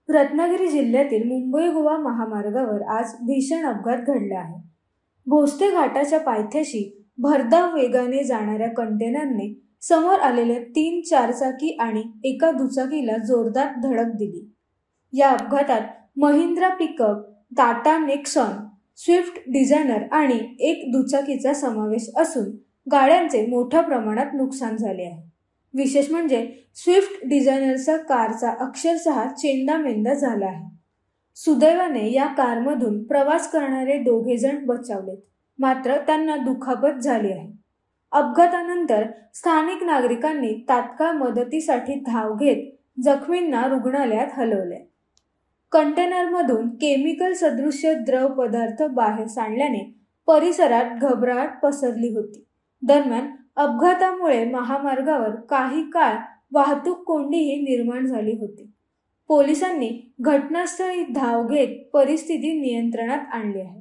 रत्नागिरी जिल्ह्यातील मुंबई गोवा महामार्गावर आज भीषण अपघात घडला आहे. भोसते घाटाच्या पायथ्याशी भरधाव वेगाने जाणाऱ्या कंटेनरने समोर आलेल्या 3 चारचाकी आणि एका दुचाकीला जोरदार धडक दिली. या अपघातात Mahindra pickup, Tata Nexon, Swift Dzire आणि एक दुचाकीचा समावेश असून गाड्यांचे मोठ्या प्रमाणात नुकसान झाले आहे. विशेष म्हणजे स्विफ्ट डिझायरचा कारचा अक्षरशः चेंदामेंदा झाला आहे. सुदैवाने या कारमधून प्रवास करणारे 2 जण बचावलेत, मात्र त्यांना दुखापत झाली आहे. अपघातानंतर स्थानिक नागरिकांनी तात्काळ मदतीसाठी धाव घेत जखमींना रुग्णालयात हलवले. कंटेनरमधून केमिकल सदृश्य द्रव पदार्थ बाहेर सांडल्याने परिसरात घबराट पसरली होती. दरम्यान अपघातामुळे महामार्गावर काही काळ वाहतूक कोंडीही निर्माण झाली होती. पोलिसांनी घटनास्थळी धाव घेत परिस्थिती नियंत्रणात आणली आहे.